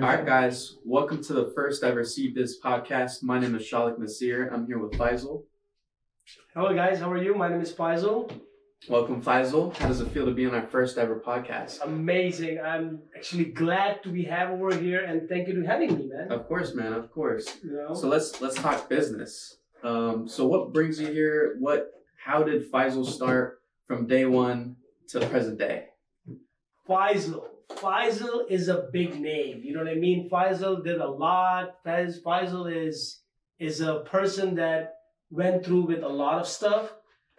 right, guys. Welcome to the first ever SeeBiz podcast. My name is Shalik Nasir. I'm here with Faisal. Hello, guys. How are you? My name is Faisal. Welcome, Faisal. How does it feel to be on our first ever podcast? Amazing. I'm actually glad to be over here, and thank you for having me, man. Of course, man. Of course. You know? So let's talk business. So what brings you here? How did Faisal start from day one to the present day? Faisal is a big name. You know what I mean? Faisal did a lot. Faisal is a person that went through with a lot of stuff.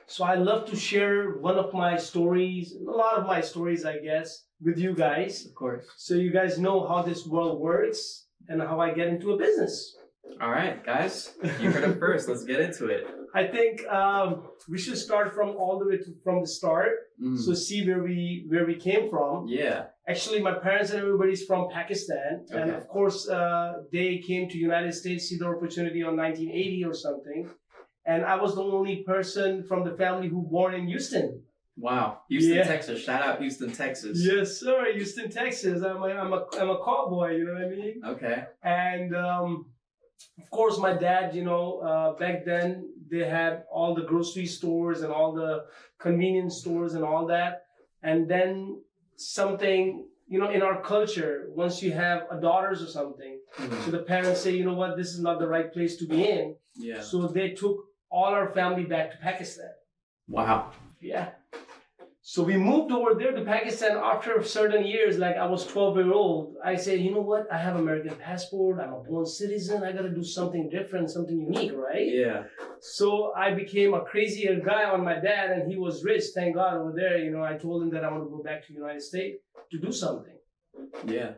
So I love to share one of my stories, a lot of my stories, I guess, with you guys. Of course. So you guys know how this world works and how I get into a business. All right, guys. You heard it first. Let's get into it. I think we should start from from the start. So see where we came from. Yeah. Actually, my parents and everybody's from Pakistan, Okay. and of course they came to United States, see the opportunity on 1980 or something, and I was the only person from the family who born in Houston. Wow. Houston, Yeah. Texas. Shout out Houston, Texas. Yes, sir. Houston, Texas. I'm a cowboy. You know what I mean? Okay. And of course, my dad, back then they had all the grocery stores and all the convenience stores and all that. And then something, in our culture, once you have a daughters or something, so the parents say, you know what, this is not the right place to be in. Yeah. So they took all our family back to Pakistan. Wow. Yeah. So we moved over there to Pakistan after certain years, like I was 12-year-old. I said, you know what? I have American passport. I'm a born citizen. I got to do something different, something unique, right? Yeah. So I became a crazier guy on my dad, and he was rich, thank God, over there. I told him that I want to go back to the United States to do something. Yeah.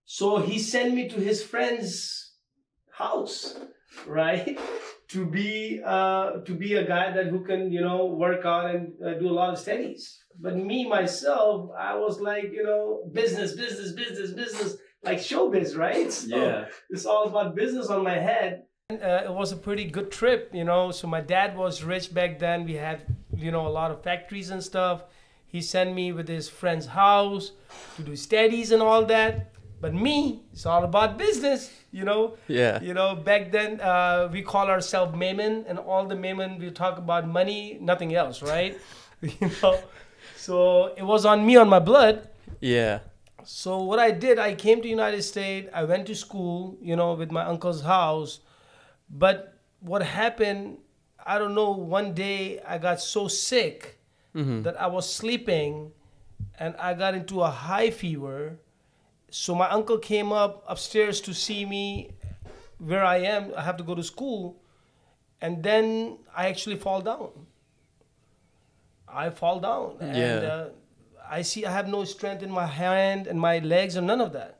So he sent me to his friend's house, right? To be a guy that who can work out and do a lot of studies. But me myself, I was like business, like showbiz, right? So Yeah. it's all about business on my head. It was a pretty good trip, So my dad was rich back then. We had a lot of factories and stuff. He sent me with his friend's house to do studies and all that. But me, it's all about business, Yeah. Back then, we call ourselves Mayman, and all the Mayman, we talk about money, nothing else, right? So it was on me, on my blood. Yeah. So what I did, I came to United States, I went to school, with my uncle's house. But what happened, I don't know, one day I got so sick that I was sleeping and I got into a high fever. So my uncle came upstairs to see me where I am. I have to go to school. And then I actually fall down. And I have no strength in my hand and my legs and none of that.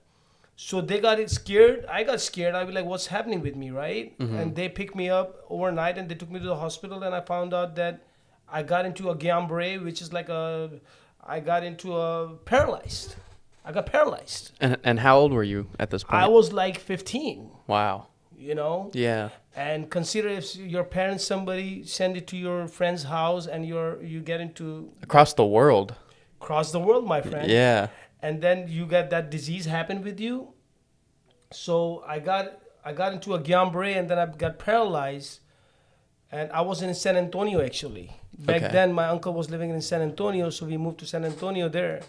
So they got scared. I got scared. I was like, what's happening with me, right? And they picked me up overnight and they took me to the hospital. And I found out that I got into a Guillain-Barré, which is like I got paralyzed. I got paralyzed. And how old were you at this point? I was like 15. Wow. Yeah. And consider if your parents, somebody send it to your friend's house and you get into... Across the world. Across the world, my friend. Yeah. And then you get that disease happen with you. So I got into a Guillain-Barré and then I got paralyzed. And I was in San Antonio, actually. Back then, my uncle was living in San Antonio, so we moved to San Antonio there.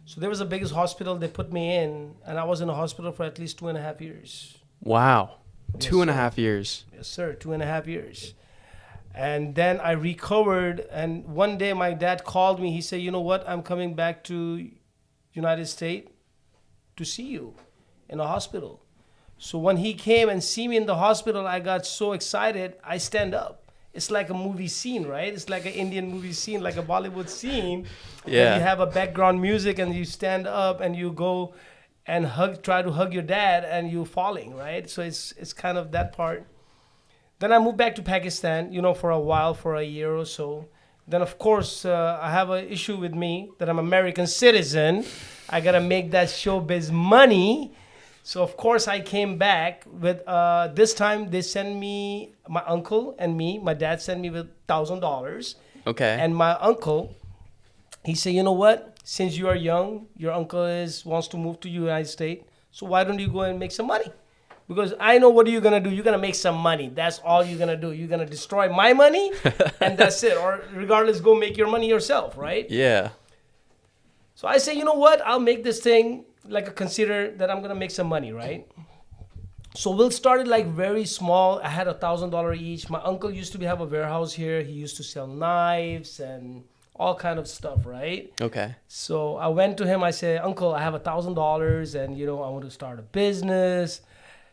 So there was the biggest hospital they put me in, and I was in a hospital for at least 2.5 years. Wow. Yes, 2.5 years. Yes, sir. 2.5 years. And then I recovered, and one day my dad called me. He said, you know what? I'm coming back to United States to see you in a hospital. So when he came and see me in the hospital, I got so excited, I stand up. It's like a movie scene, right? It's like an Indian movie scene, like a Bollywood scene. Yeah. You have a background music and you stand up and you go and try to hug your dad and you falling, right? So it's kind of that part. Then I moved back to Pakistan, for a while, for a year or so. Then, of course, I have an issue with me that I'm American citizen. I got to make that showbiz money. So, of course, I came back with, this time they sent me, my uncle and me, my dad sent me with $1,000. Okay. And my uncle, he said, you know what? Since you are young, your uncle wants to move to United States. So why don't you go and make some money? Because I know what you're going to do. You're going to make some money. That's all you're going to do. You're going to destroy my money and that's it. Or regardless, go make your money yourself, right? Yeah. So I say, you know what? I'll make this thing like a consider that I'm going to make some money, right? So we'll start it like very small. I had $1,000 each. My uncle used to have a warehouse here. He used to sell knives and all kind of stuff, right? Okay. So I went to him. I said, Uncle, I have $1,000 and, I want to start a business.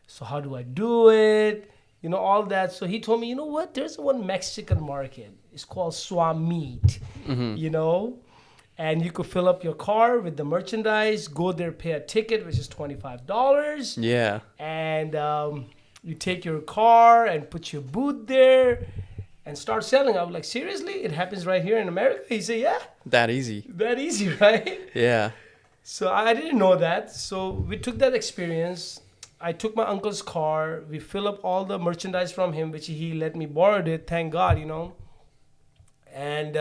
So how do I do it? All that. So he told me, you know what? There's one Mexican market. It's called Swamit, and you could fill up your car with the merchandise, go there, pay a ticket, which is $25. Yeah. And you take your car and put your booth there and start selling. I was like, seriously? It happens right here in America? He said, yeah. That easy. That easy, right? Yeah. So I didn't know that. So we took that experience. I took my uncle's car. We fill up all the merchandise from him, which he let me borrow it. Thank God, And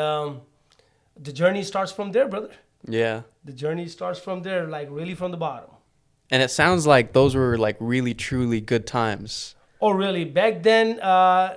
the journey starts from there, brother. Yeah. The journey starts from there, like really from the bottom. And it sounds like those were like really, truly good times. Oh, really? Back then,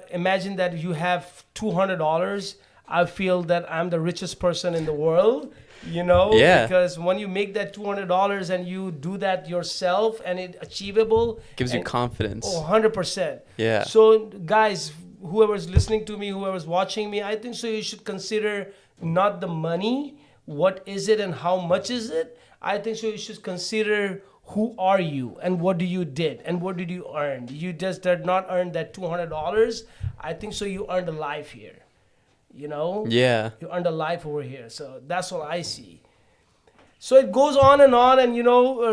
imagine that you have $200. I feel that I'm the richest person in the world, Yeah. because when you make that $200 and you do that yourself and it's achievable. Gives you confidence. Oh, 100%. Yeah. So, guys, whoever's listening to me, whoever's watching me, I think so you should consider not the money, what is it and how much is it. I think so you should consider who are you and what do you did and what did you earn. You just did not earn that $200. I think so you earned a life here, Yeah. You earned a life over here. So that's what I see. So it goes on, and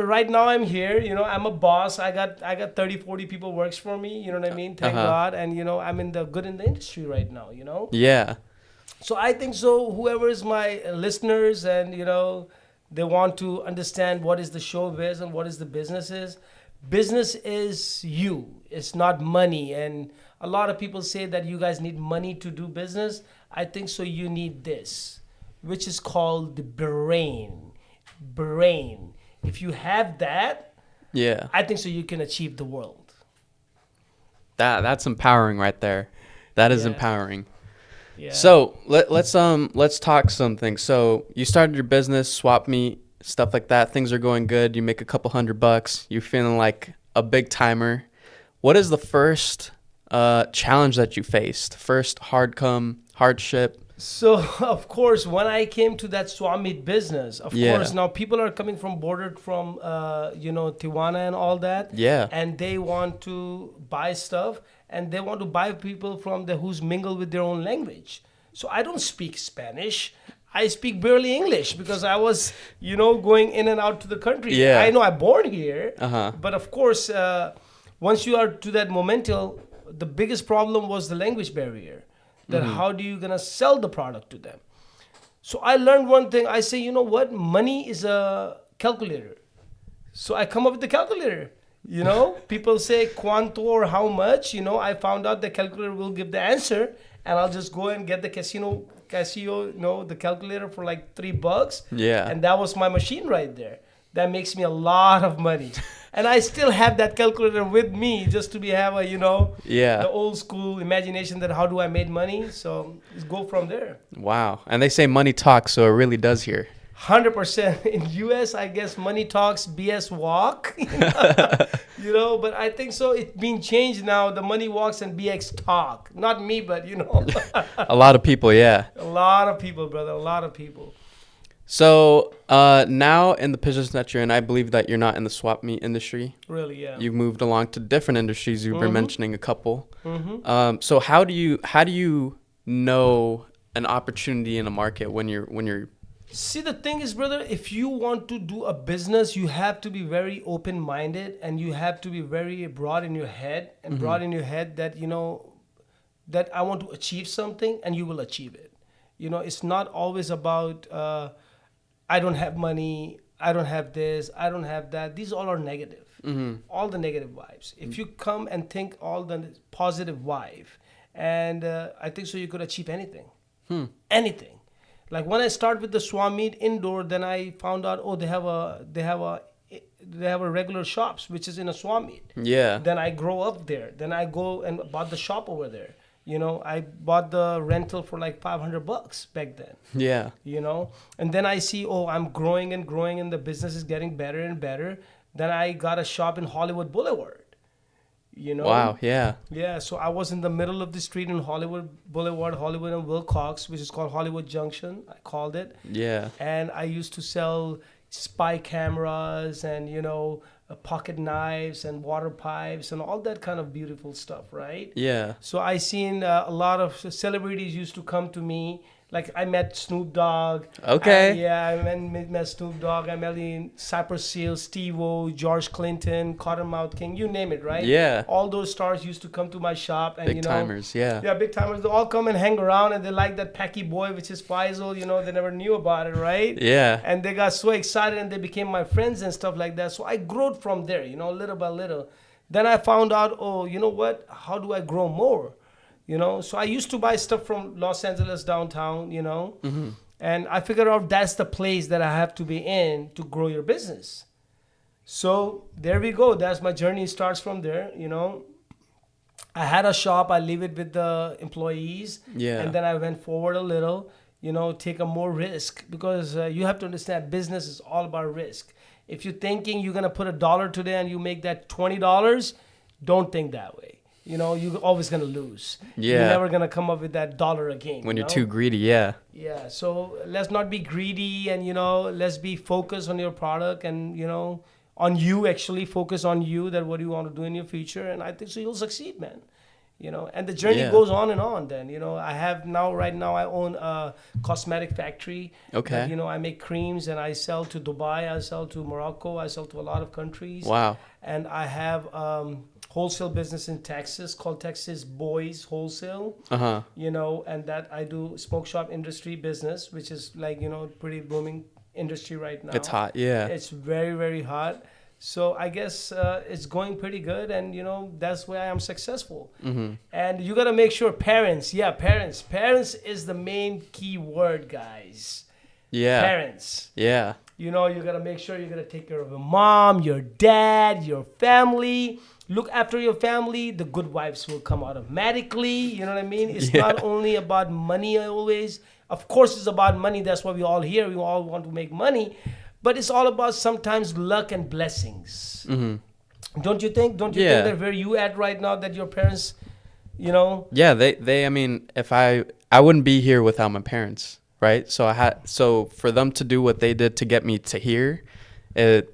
right now I'm here, I'm a boss. I got 30, 40 people works for me, you know what I mean? Thank God. And, I'm in the industry right now, Yeah. So I think so whoever is my listeners and, they want to understand what is the showbiz and what is the business is. Business is you. It's not money. And a lot of people say that you guys need money to do business. I think so you need this, which is called the brain. Brain. If you have that, Yeah. I think so you can achieve the world. That's empowering right there. That is Yeah. empowering. Yeah. So let's talk something. So you started your business, swap meet, stuff like that. Things are going good. You make a couple $100. You're feeling like a big timer. What is the first challenge that you faced? First hardship? So, of course, when I came to that Swamit business, of Yeah. course, now people are coming from bordered from, Tijuana and all that. Yeah. And they want to buy stuff and they want to buy people from who's mingled with their own language. So I don't speak Spanish. I speak barely English because I was, going in and out to the country. Yeah. I know I'm born here. Uh-huh. But of course, once you are to that momental, the biggest problem was the language barrier. That how do you gonna sell the product to them? So I learned one thing. I say, you know what? Money is a calculator. So I come up with the calculator. People say cuánto or how much. I found out the calculator will give the answer, and I'll just go and get the Casio, the calculator for like $3. Yeah. And that was my machine right there. That makes me a lot of money. And I still have that calculator with me just to have a, Yeah. the old school imagination that how do I make money. So just go from there. Wow. And they say money talks, so it really does here. 100%. In US, I guess money talks, BS walk. But I think so it's been changed now. The money walks and BX talk. Not me, but A lot of people, yeah. a lot of people, brother. A lot of people. So now in the position that you're in, I believe that you're not in the swap meet industry. Really, yeah. You've moved along to different industries. You've been mentioning a couple. Mm-hmm. So how do you know an opportunity in a market when you're See, the thing is, brother, if you want to do a business, you have to be very open-minded and you have to be very broad in your head and broad in your head that, that I want to achieve something and you will achieve it. It's not always about, I don't have money, I don't have this, I don't have that. These all are negative. All the negative vibes. If you come and think all the positive vibe, and I think so you could achieve anything. Anything. Like when I start with the Swamit indoor, then I found out, they have a they have a regular shops, which is in a swap meet. Yeah. Then I grow up there. Then I go and bought the shop over there. You know, I bought the rental for like $500 back then. Yeah. You know, and then I see, oh, I'm growing and growing, and the business is getting better and better. Then I got a shop in Hollywood Boulevard. You know. Wow. Yeah. Yeah, so I was in the middle of the street in Hollywood Boulevard, Hollywood and Wilcox, which is called Hollywood Junction. I called it. Yeah. And I used to sell spy cameras and, you know, pocket knives and water pipes and all that kind of beautiful stuff, right? Yeah. So I seen a lot of celebrities used to come to me. Like I met Snoop Dogg. Okay. I met Snoop Dogg. I met Cypress Hill, Steve-O, George Clinton, Cottonmouth King, you name it, right? Yeah. All those stars used to come to my shop. And, Big you know, timers. Yeah. yeah, big timers. They all come and hang around, and they like that Packy boy, which is Faisal. You know, they never knew about it, right? Yeah. And they got so excited, and they became my friends and stuff like that. So I grew from there, you know, little by little. Then I found out, oh, you know what? How do I grow more? You know, so I used to buy stuff from Los Angeles downtown, you know, and I figured out that's the place that I have to be in to grow your business. So there we go. That's my journey starts from there, you know. I had a shop. I leave it with the employees. Yeah. And then I went forward a little, you know, take a more risk because you have to understand business is all about risk. If you're thinking you're going to put $1 today and you make that $20, don't think that way. You know, you're always going to lose. Yeah. You're never going to come up with that dollar again. When you you're know? too greedy. Yeah. Yeah. So let's not be greedy and, you know, let's be focused on your product and, you know, on you actually focus on you that what you want to do in your future. And I think so you'll succeed, man. You know, and the journey Yeah. goes on and on then. You know, I have now, right now, I own a cosmetic factory. Okay. That, you know, I make creams and I sell to Dubai, I sell to Morocco, I sell to a lot of countries. Wow. And I have wholesale business in Texas called Texas Boys Wholesale. Uh-huh. You know, and that I do smoke shop industry business, which is like, you know, pretty booming industry right now. It's hot. Yeah. It's very, very hot. So I guess it's going pretty good, and you know that's why I am successful. And you gotta make sure parents is the main key word, guys. Yeah. Parents. Yeah. You know, you gotta make sure you're gonna take care of your mom, your dad, your family. Look after your family. The good vibes will come automatically. You know what I mean? It's not only about money always. Of course, it's about money. That's why we all here. We all want to make money. But it's all about sometimes luck and blessings. Don't you think? Don't you think that where you at right now that your parents, you know? Yeah, they I mean, if I wouldn't be here without my parents, right? So for them to do what they did to get me to here,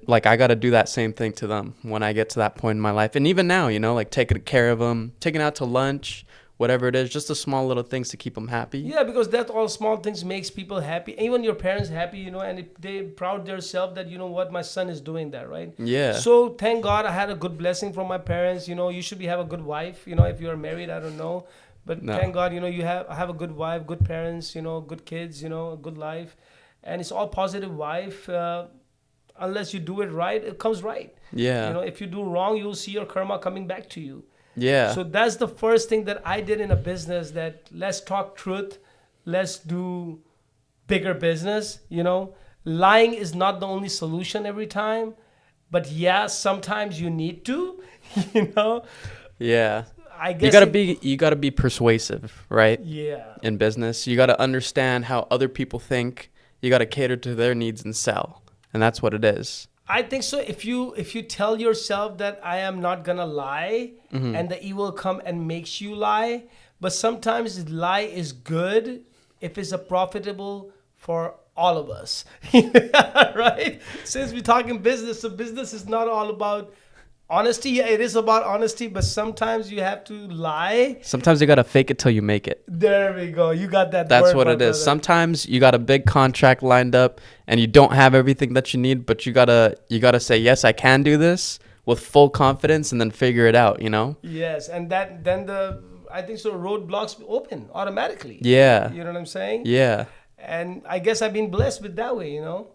like I got to do that same thing to them when I get to that point in my life. And even now, you know, like taking care of them, taking out to lunch, whatever it is, just the small little things to keep them happy. Yeah, because that all small things makes people happy. Even your parents happy, you know, and if they proud themselves that, you know what, my son is doing that, right? Yeah. So thank God I had a good blessing from my parents. You know, you should have a good wife. You know, if you're married, I don't know. But thank God, you know, I have a good wife, good parents, you know, good kids, you know, a good life. And it's all positive wife. Unless you do it right, it comes right. Yeah. You know, if you do wrong, you'll see your karma coming back to you. Yeah. So that's the first thing that I did in a business, that let's talk truth. Let's do bigger business. You know, lying is not the only solution every time, but yeah, sometimes you need to, you know. Yeah. I guess you gotta be persuasive, right? Yeah. In business, you gotta understand how other people think. You gotta cater to their needs and sell, and that's what it is. I think so. If you tell yourself that I am not gonna lie, and the evil come and makes you lie, but sometimes lie is good if it's a profitable for all of us, right? Since we're talking business, so business is not all about honesty. Yeah, it is about honesty, but sometimes you have to lie. Sometimes you gotta fake it till you make it. There we go. You got that. That's word, what my it is. brother. Sometimes you got a big contract lined up and you don't have everything that you need, but you gotta say, yes, I can do this with full confidence, and then figure it out, you know? Yes, and then I think so roadblocks open automatically. Yeah. You know what I'm saying? Yeah. And I guess I've been blessed with that way, you know.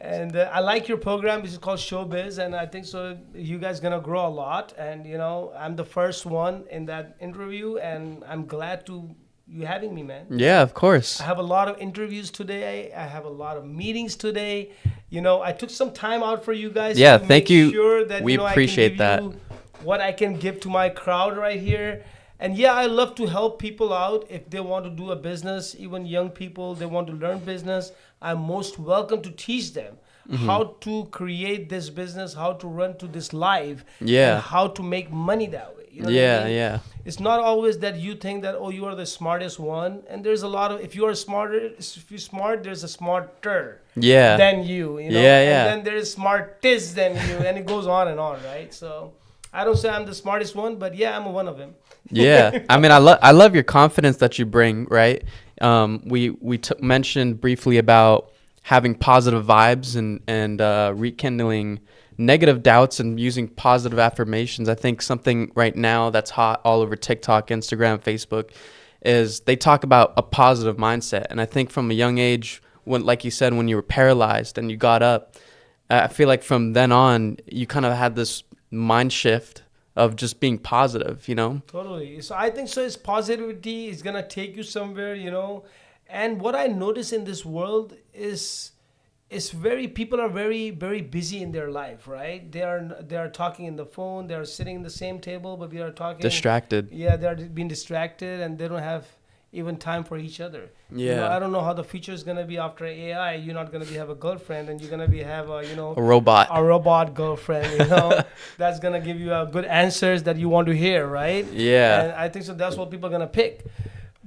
And I like your program, which is called SeeBiz, and I think so you guys gonna grow a lot. And you know, I'm the first one in that interview, and I'm glad to you having me, man. Yeah, of course. I have a lot of interviews today. I have a lot of meetings today. You know, I took some time out for you guys. Yeah, to thank make you. Sure that, We you know, appreciate I can give that. you what I can give to my crowd right here. And yeah, I love to help people out if they want to do a business, even young people, they want to learn business. I'm most welcome to teach them how to create this business, how to run to this life, Yeah. and how to make money that way. You know what Yeah, I mean? yeah. It's not always that you think that, oh, you are the smartest one. And there's a lot of, if you're smart, there's a smarter Yeah. than you, you know? Yeah, yeah. And then there's smartest than you, and it goes on and on, right? So I don't say I'm the smartest one, but yeah, I'm one of them. Yeah, I mean, I love your confidence that you bring, right? We mentioned briefly about having positive vibes and rekindling negative doubts and using positive affirmations. I think something right now that's hot all over TikTok, Instagram, Facebook is they talk about a positive mindset. And I think from a young age, when, like you said, when you were paralyzed and you got up, I feel like from then on, you kind of had this mind shift of just being positive, you know? Totally. So I think so. It's positivity is gonna take you somewhere, you know. And what I notice in this world is, people are very busy in their life, right? They are talking in the phone. They are sitting in the same table, but we are talking Distracted. Yeah, they are being distracted, and they don't have even time for each other. Yeah. You know, I don't know how the future is gonna be after AI. You're not gonna have a girlfriend, and you're gonna have a A robot. girlfriend, you know, that's gonna give you good answers that you want to hear, right? Yeah. And I think so. That's what people are gonna pick.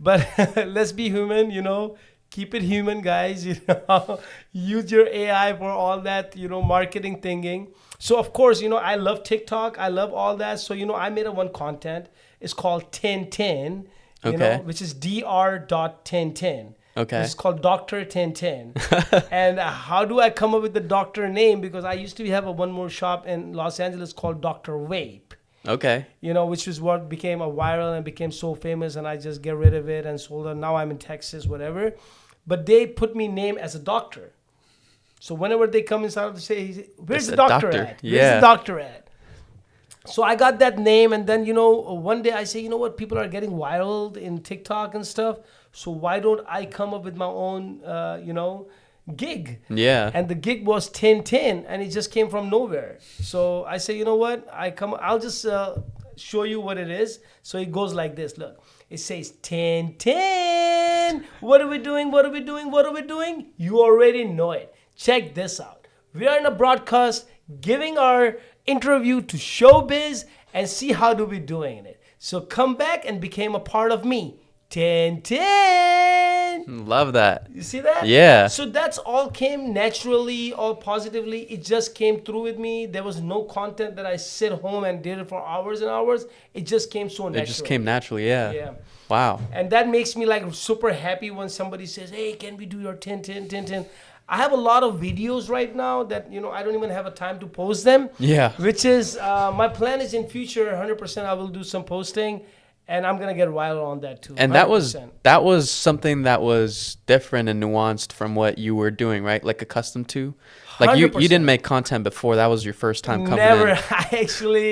But let's be human, you know. Keep it human, guys. You know, use your AI for all that, you know, marketing thinking. So of course, you know, I love TikTok. I love all that. So you know, I made one content. It's called 1010. You Okay. know, which is dr.1010. Okay. It's called Dr. 1010. And how do I come up with the doctor name? Because I used to have one more shop in Los Angeles called Dr. Vape. Okay. You know, which is what became a viral and became so famous, and I just get rid of it and sold it. Now I'm in Texas, whatever. But they put me name as a doctor. So whenever they come inside, they say, where's It's the a doctor doctor. at? Where's Yeah. the doctor at? So I got that name, and then, you know, one day I say, you know what, people are getting viral in TikTok and stuff. So why don't I come up with my own, you know, gig? Yeah. And the gig was 1010, and it just came from nowhere. So I say, you know what, I'll just show you what it is. So it goes like this. Look, it says 1010. What are we doing? What are we doing? What are we doing? You already know it. Check this out. We are in a broadcast giving our interview to SeeBiz and see how do we doing it. So come back and become a part of me. 1010. Love that. You see that? Yeah. So that's all came naturally, all positively. It just came through with me. There was no content that I sit home and did it for hours and hours. It just came so naturally. It just came naturally. Yeah. Yeah. Wow. And that makes me like super happy when somebody says, hey, can we do your 1010? I have a lot of videos right now that, you know, I don't even have a time to post them. Yeah. Which is, my plan is in future, 100% I will do some posting. And I'm gonna get viral on that too. And 100%. that was something that was different and nuanced from what you were doing, right? Like accustomed to. Like you 100%. didn't make content before. That was your first time coming Never. in.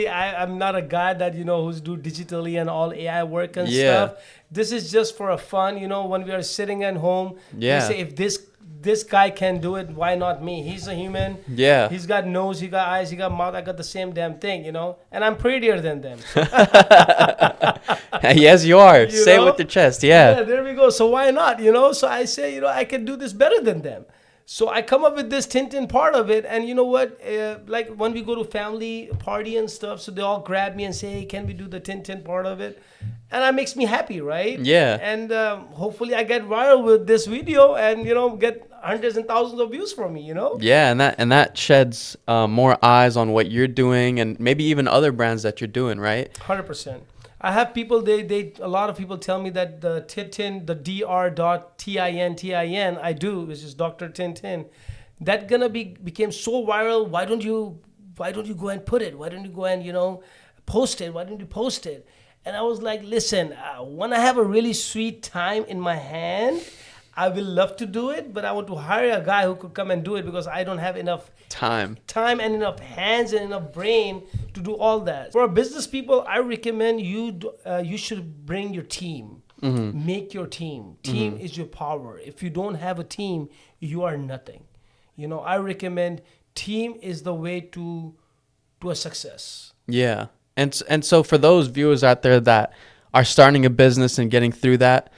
I'm not a guy that, you know, who's do digitally and all AI work and Yeah. stuff. This is just for a fun, you know, when we are sitting at home. Yeah. We say, if this guy can do it, why not me? He's a human. Yeah. He's got nose, he got eyes, he got mouth. I got the same damn thing, you know. And I'm prettier than them. Yes, you are. You Say it know? with your chest. Yeah. There we go. So why not, you know? So I say, you know, I can do this better than them. So I come up with this Tintin part of it, and you know what? Like when we go to family party and stuff, so they all grab me and say, hey, can we do the Tintin part of it? And that makes me happy, right? Yeah. And hopefully I get viral with this video and, you know, get hundreds and thousands of views from me, you know? Yeah, and that sheds more eyes on what you're doing and maybe even other brands that you're doing, right? 100%. I have people, a lot of people tell me that the Tintin, the dr.tintin I do, which is Dr. Tintin, that gonna became so viral. Why don't you go and put it? Why don't you go and, you know, post it? Why don't you post it? And I was like, listen, when I have a really sweet time in my hand, I will love to do it, but I want to hire a guy who could come and do it because I don't have enough Time and enough hands and enough brain to do all that. For business people, I recommend you should bring your team. Make your team. Team is your power. If you don't have a team, you are nothing. You know, I recommend team is the way to a success. Yeah. And so for those viewers out there that are starting a business and getting through that,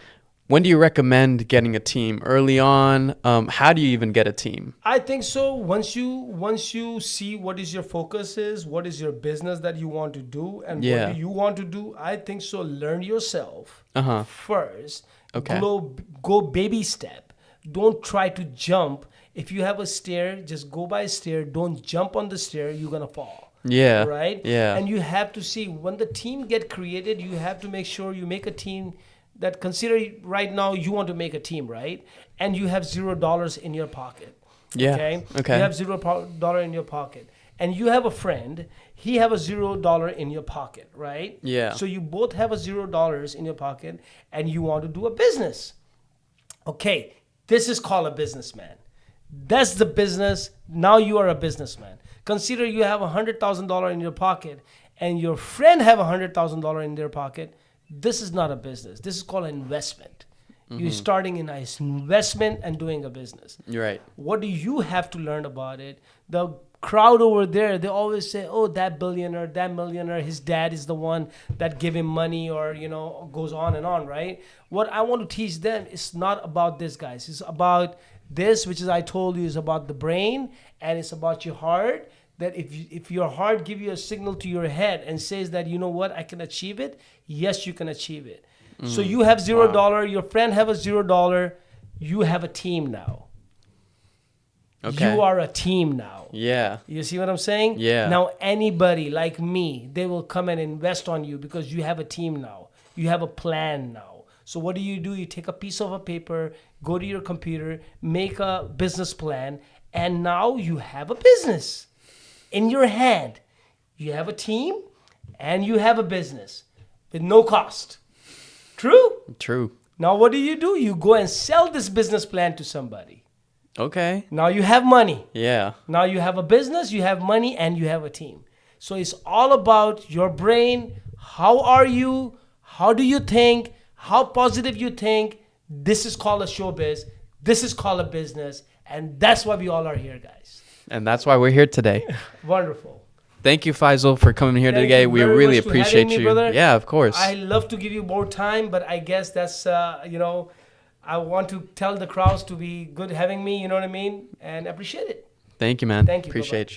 when do you recommend getting a team? Early on? How do you even get a team? I think so. Once you see what is your focus is, what is your business that you want to do, and what do you want to do, I think so. Learn yourself first. Okay. Go baby step. Don't try to jump. If you have a stair, just go by a stair. Don't jump on the stair. You're gonna fall. Yeah. Right. Yeah. And you have to see when the team get created. You have to make sure you make a team. That consider right now you want to make a team, right? And you have $0 in your pocket. Yeah. Okay. Okay. You have $0 in your pocket, and you have a friend. He have a $0 in your pocket, right? Yeah. So you both have a $0 in your pocket, and you want to do a business. Okay. This is called a businessman. That's the business. Now you are a businessman. Consider you have $100,000 in your pocket, and your friend have $100,000 in their pocket. This is not a business. This is called an investment. You're starting in an investment and doing a business. You're right. What do you have to learn about it? The crowd over there, they always say, oh, that billionaire, that millionaire, his dad is the one that give him money, or, you know, goes on and on, right? What I want to teach them is not about this, guys. It's about this, which is I told you is about the brain, and it's about your heart. That if your heart give you a signal to your head and says that, you know what, I can achieve it, yes, you can achieve it. So you have $0, your friend have a $0, you have a team now. Okay. You are a team now. Yeah. You see what I'm saying? Yeah. Now anybody like me, they will come and invest on you because you have a team now. You have a plan now. So what do? You take a piece of a paper, go to your computer, make a business plan, and now you have a business. In your hand, you have a team and you have a business with no cost. True? True. Now what do? You go and sell this business plan to somebody. Okay. Now you have money. Yeah. Now you have a business, you have money, and you have a team. So it's all about your brain. How are you? How do you think? How positive you think? This is called a showbiz. This is called a business. And that's why we all are here, guys. And that's why we're here today. Wonderful. Thank you, Faisal, for coming here Thank today. you We very really much for appreciate having me, you. brother. Yeah, of course. I love to give you more time, but I guess that's, I want to tell the crowds to be good having me, you know what I mean? And I appreciate it. Thank you, man. Thank you. Appreciate Bye-bye. you.